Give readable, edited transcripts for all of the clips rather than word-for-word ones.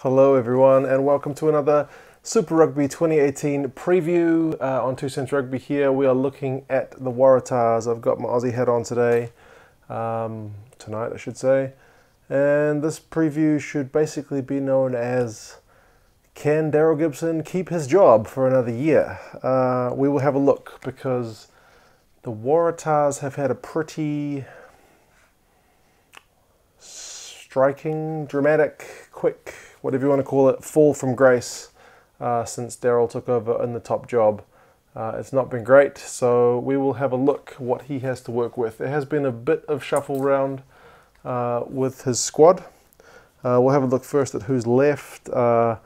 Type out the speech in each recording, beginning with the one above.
Hello everyone and welcome to another Super Rugby 2018 preview on 2 Cents Rugby here. We are looking at the Waratahs. I've got my Aussie hat on today, tonight I should say, and this preview should basically be known as can Daryl Gibson keep his job for another year? We will have a look because the Waratahs have had a pretty striking, dramatic, quick, whatever you want to call it, fall from grace since Daryl took over in the top job. It's not been great, so we will have a look what he has to work with. There has been a bit of shuffle round with his squad. We'll have a look first at who's left. The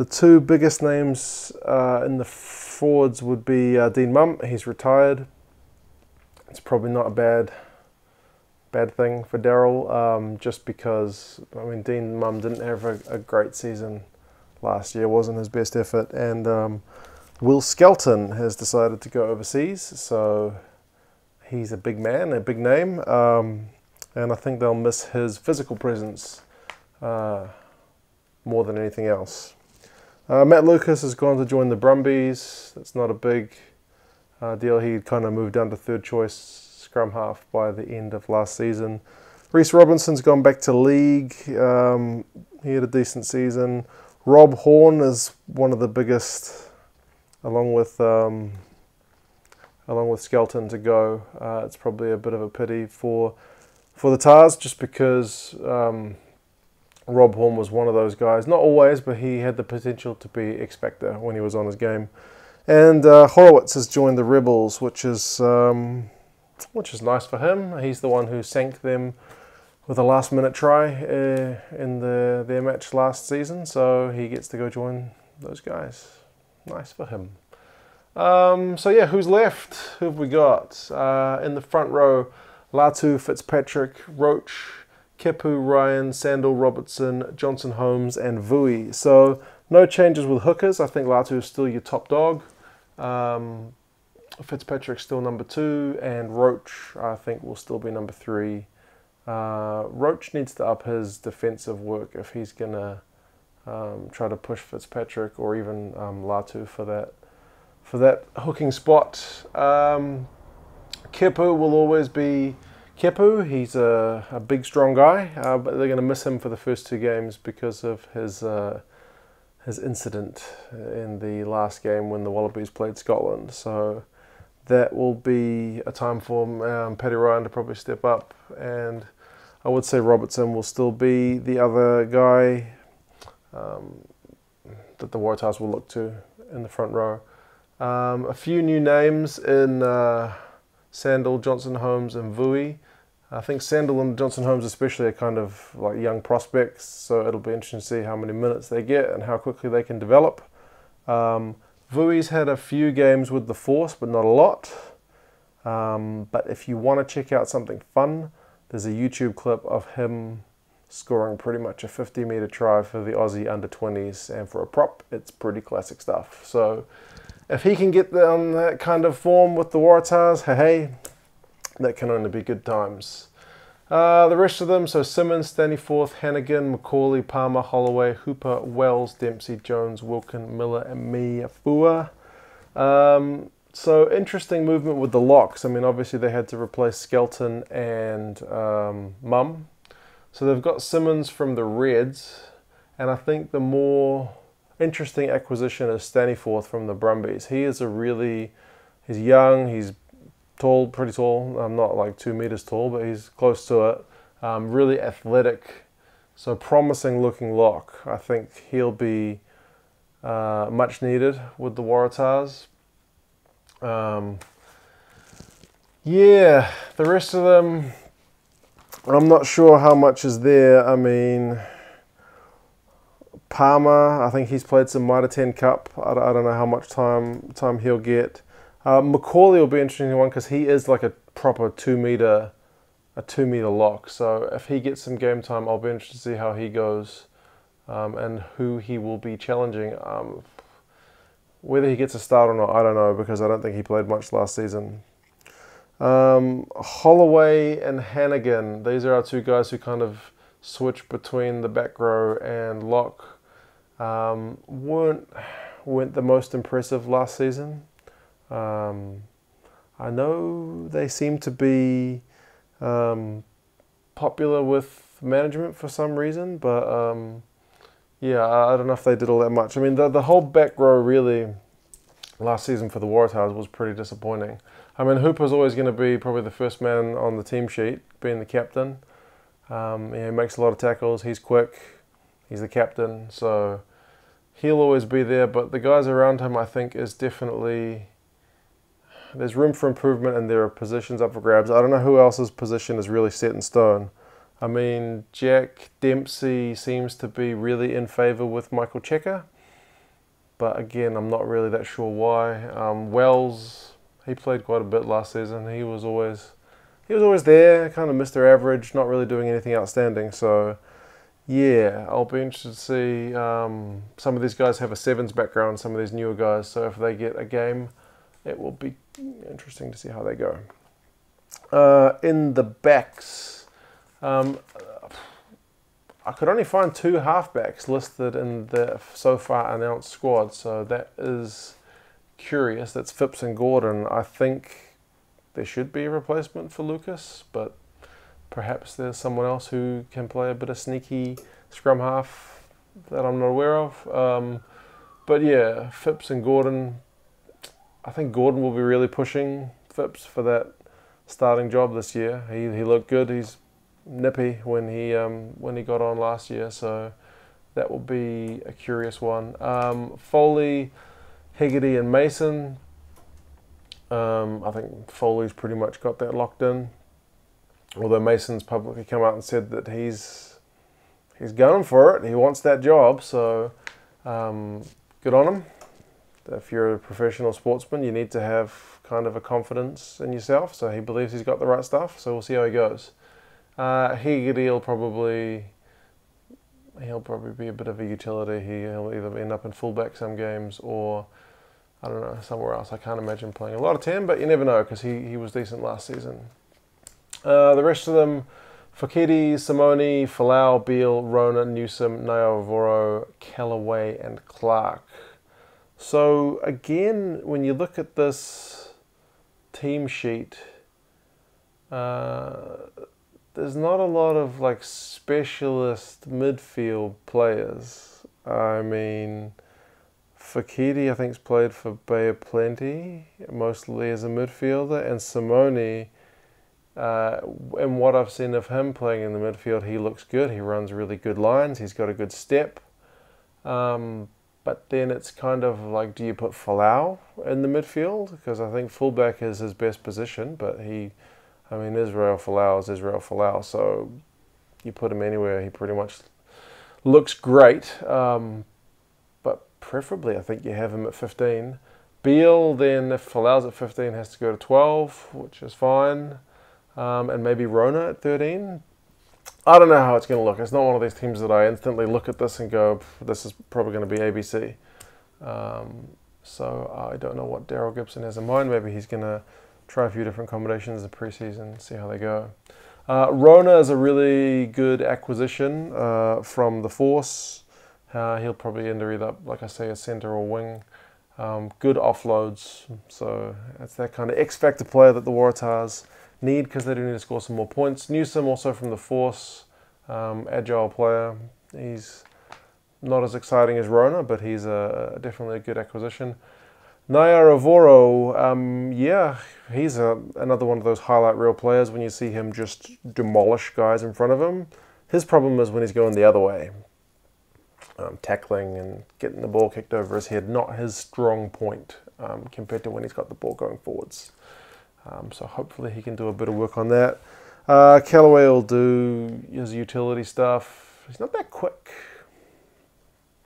two biggest names in the forwards would be Dean Mumm. He's retired. It's probably not a bad thing for Daryl, just because, I mean, Dean Mumm didn't have a great season last year, wasn't his best effort, and Will Skelton has decided to go overseas, so he's a big man, a big name, and I think they'll miss his physical presence more than anything else. Matt Lucas has gone to join the Brumbies. That's not a big deal. He kind of moved down to third choice scrum half by the end of last season. Reece Robinson's gone back to league. He had a decent season. Rob Horn is one of the biggest, along with Skelton, to go. It's probably a bit of a pity for the Tars, just because Rob Horn was one of those guys. Not always, but he had the potential to be X Factor when he was on his game. And Horowitz has joined the Rebels, which is nice for him. He's the one who sank them with a last-minute try in their match last season, so he gets to go join those guys. Nice for him. So yeah, who's left? Who have we got? In the front row, Latu, Fitzpatrick, Roach, Kepu, Ryan, Sandel, Robertson, Johnson, Holmes, and Vui. So no changes with hookers. I think Latu is still your top dog. Fitzpatrick's still number 2, and Roach, I think, will still be number 3. Roach needs to up his defensive work if he's going to try to push Fitzpatrick or even Latu for that hooking spot. Kepu will always be Kepu. He's a big, strong guy, but they're going to miss him for the first 2 games because of his incident in the last game when the Wallabies played Scotland. So that will be a time for Paddy Ryan to probably step up, and I would say Robertson will still be the other guy that the Waratahs will look to in the front row. A few new names in Sandel, Johnson, Holmes, and Vui. I think Sandel and Johnson Holmes especially are kind of like young prospects, so it'll be interesting to see how many minutes they get and how quickly they can develop. Vui's had a few games with the Force, but not a lot. But if you want to check out something fun, there's a YouTube clip of him scoring pretty much a 50-metre try for the Aussie under-20s, and for a prop, it's pretty classic stuff. So if he can get on that kind of form with the Waratahs, hey, that can only be good times. The rest of them, so Simmons, Staniforth, Hannigan, Macaulay, Palmer, Holloway, Hooper, Wells, Dempsey, Jones, Wilkin, Miller, and Miafua. So interesting movement with the locks. I mean, obviously they had to replace Skelton and Mumm. So they've got Simmons from the Reds, and I think the more interesting acquisition is Staniforth from the Brumbies. He's young, he's tall, pretty tall. Not like 2 meters tall, but he's close to it. Really athletic, so promising looking lock. I think he'll be much needed with the Waratahs. Yeah, the rest of them, I'm not sure how much is there. I mean, Palmer, I think he's played some Mitre 10 Cup. I don't know how much time he'll get. Macaulay will be an interesting one because he is like a proper 2 meter lock. So if he gets some game time, I'll be interested to see how he goes and who he will be challenging. Whether he gets a start or not, I don't know, because I don't think he played much last season. Holloway and Hannigan, these are our 2 guys who kind of switch between the back row and lock. weren't the most impressive last season. I know they seem to be popular with management for some reason, but yeah, I don't know if they did all that much. I mean, the whole back row really last season for the Waratahs was pretty disappointing. I mean, Hooper's always going to be probably the first man on the team sheet, being the captain. He makes a lot of tackles, he's quick, he's the captain, so he'll always be there, but the guys around him, I think, is definitely... There's room for improvement and there are positions up for grabs. I don't know who else's position is really set in stone. I mean, Jack Dempsey seems to be really in favour with Michael Checker, but again, I'm not really that sure why. Wells, he played quite a bit last season. He was always there, kind of Mr. Average, not really doing anything outstanding, so... Yeah, I'll be interested to see. Some of these guys have a sevens background, some of these newer guys, so if they get a game, it will be interesting to see how they go. In the backs, I could only find 2 halfbacks listed in the so far announced squad, so that is curious. That's Phipps and Gordon. I think there should be a replacement for Lucas, but perhaps there's someone else who can play a bit of sneaky scrum half that I'm not aware of. But yeah, Phipps and Gordon. I think Gordon will be really pushing Phipps for that starting job this year. He looked good. He's nippy when he got on last year, so that will be a curious one. Foley, Hegarty and Mason. I think Foley's pretty much got that locked in. Although Mason's publicly come out and said that he's going for it. He wants that job, so good on him. If you're a professional sportsman, you need to have kind of a confidence in yourself. So he believes he's got the right stuff. So we'll see how he goes. Hegarty will probably be a bit of a utility. He'll either end up in fullback some games or I don't know, somewhere else. I can't imagine playing a lot of 10, but you never know because he was decent last season. The rest of them, Foketi, Simone, Folau, Beale, Rona, Newsom, Naivoro, Callaway and Clark. So again, when you look at this team sheet, there's not a lot of like specialist midfield players. I mean, Foketi I think's played for Bay of Plenty, mostly as a midfielder, and Simone... and what I've seen of him playing in the midfield, he looks good. He runs really good lines. He's got a good step. But then it's kind of like, do you put Folau in the midfield? Because I think fullback is his best position. But Israel Folau is Israel Folau. So you put him anywhere, he pretty much looks great. But preferably, I think you have him at 15. Beale, then if Folau's at 15, has to go to 12, which is fine. And maybe Rona at 13. I don't know how it's going to look. It's not one of these teams that I instantly look at this and go, this is probably going to be ABC. So I don't know what Daryl Gibson has in mind. Maybe he's going to try a few different combinations in pre-season, see how they go. Rona is a really good acquisition from the Force. He'll probably end either, like I say, a centre or wing. Good offloads. So that's that kind of X-factor player that the Waratahs need because they do need to score some more points. Newsom also from the Force, agile player. He's not as exciting as Rona, but he's definitely a good acquisition. Naivoro, yeah, he's another one of those highlight reel players when you see him just demolish guys in front of him. His problem is when he's going the other way. Tackling and getting the ball kicked over his head, not his strong point compared to when he's got the ball going forwards. So hopefully he can do a bit of work on that. Callaway will do his utility stuff. He's not that quick.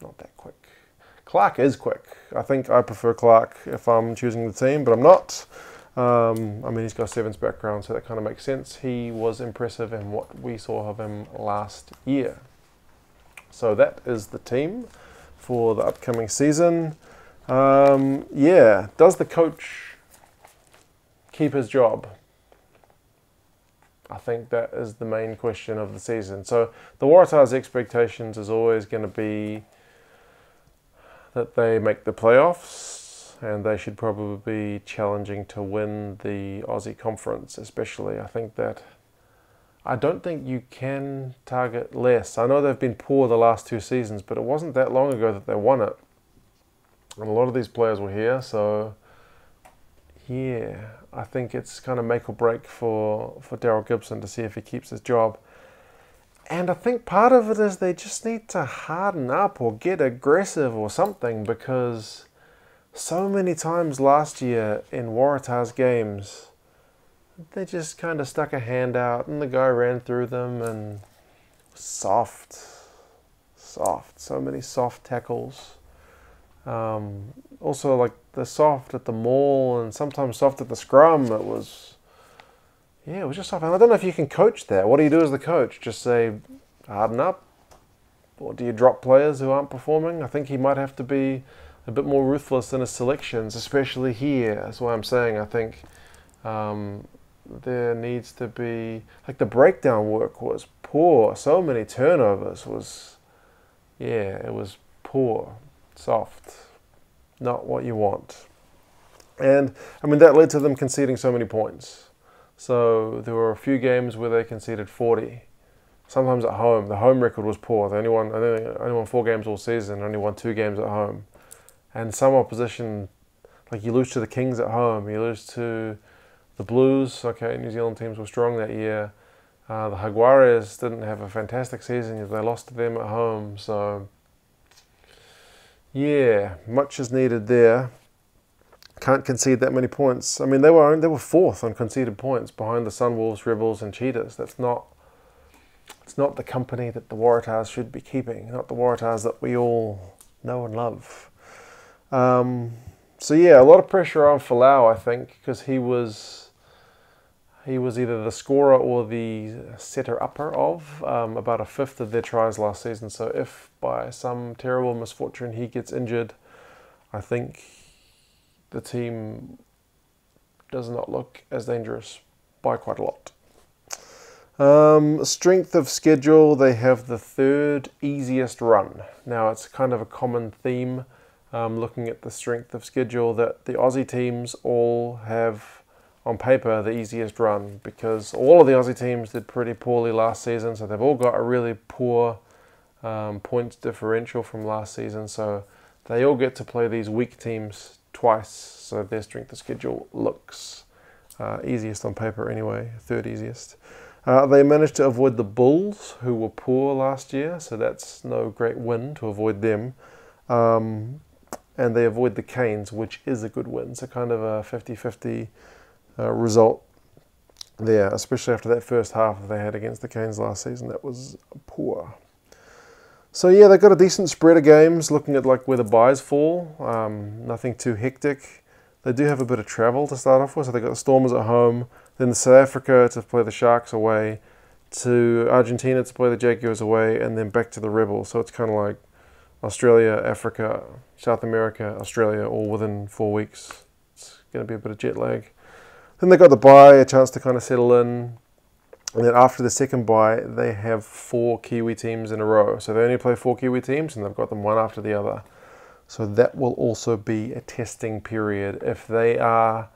Not that quick. Clark is quick. I think I prefer Clark if I'm choosing the team, but I'm not. He's got a sevens background, so that kind of makes sense. He was impressive in what we saw of him last year. So that is the team for the upcoming season. Does the coach keep his job? I think that is the main question of the season. So the Waratahs' expectations is always going to be that they make the playoffs, and they should probably be challenging to win the Aussie Conference especially. I don't think you can target less. I know they've been poor the last 2 seasons, but it wasn't that long ago that they won it. And a lot of these players were here, so yeah, I think it's kind of make or break for Daryl Gibson to see if he keeps his job. And I think part of it is they just need to harden up or get aggressive or something, because so many times last year in Waratahs games, they just kind of stuck a hand out and the guy ran through them, and soft, so many soft tackles. Also, like the soft at the maul and sometimes soft at the scrum, it was just soft. And I don't know if you can coach that. What do you do as the coach? Just say, harden up? Or do you drop players who aren't performing? I think he might have to be a bit more ruthless in his selections, especially here. That's why I'm saying I think there needs to be, like, the breakdown work was poor. So many turnovers it was poor, soft, not what you want. And I mean, that led to them conceding so many points. So there were a few games where they conceded 40. Sometimes at home. The home record was poor. They only won 4 games all season, only won 2 games at home. And some opposition, like you lose to the Kings at home, you lose to the Blues. Okay, New Zealand teams were strong that year. The Jaguares didn't have a fantastic season. They lost to them at home. So yeah, much is needed there. Can't concede that many points. I mean, they were 4th on conceded points behind the Sunwolves, Rebels, and Cheetahs. It's not the company that the Waratahs should be keeping. Not the Waratahs that we all know and love. So yeah, a lot of pressure on Folau, I think, because he was either the scorer or the setter-upper of about 1/5 of their tries last season. So if by some terrible misfortune he gets injured, I think the team does not look as dangerous by quite a lot. Strength of schedule, they have the 3rd easiest run. Now, it's kind of a common theme looking at the strength of schedule that the Aussie teams all have on paper the easiest run, because all of the Aussie teams did pretty poorly last season, so they've all got a really poor points differential from last season, so they all get to play these weak teams twice, so their strength of schedule looks easiest on paper anyway, 3rd easiest. They managed to avoid the Bulls, who were poor last year, so that's no great win to avoid them. And they avoid the Canes, which is a good win, so kind of a 50-50 result there, especially after that first half that they had against the Canes last season. That was poor. So yeah, they've got a decent spread of games, looking at like where the buys fall. Nothing too hectic. They do have a bit of travel to start off with, so they've got the Stormers at home, then South Africa to play the Sharks away, to Argentina to play the Jaguars away, and then back to the Rebels. So it's kind of like Australia, Africa, South America, Australia, all within 4 weeks. It's going to be a bit of jet lag. Then they got the bye, a chance to kind of settle in. And then after the second bye, they have 4 Kiwi teams in a row. So they only play 4 Kiwi teams, and they've got them one after the other. So that will also be a testing period. If they are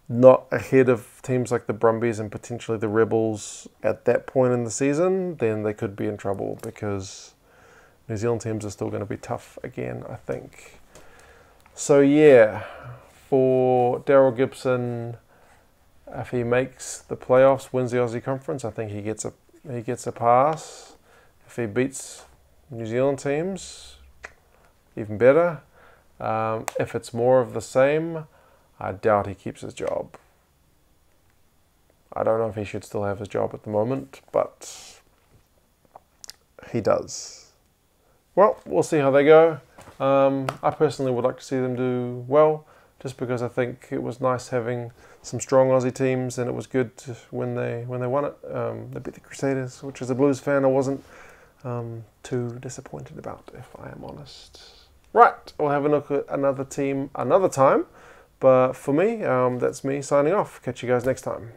not ahead of teams like the Brumbies and potentially the Rebels at that point in the season, then they could be in trouble, because New Zealand teams are still going to be tough again, I think. So yeah, for Daryl Gibson, if he makes the playoffs, wins the Aussie Conference, I think he gets a pass. If he beats New Zealand teams, even better. If it's more of the same, I doubt he keeps his job. I don't know if he should still have his job at the moment, but he does. Well, we'll see how they go. I personally would like to see them do well, just because I think it was nice having some strong Aussie teams, and it was good when they won it. They beat the Crusaders, which as a Blues fan I wasn't too disappointed about, if I am honest. Right, we'll have a look at another team another time. But for me, that's me signing off. Catch you guys next time.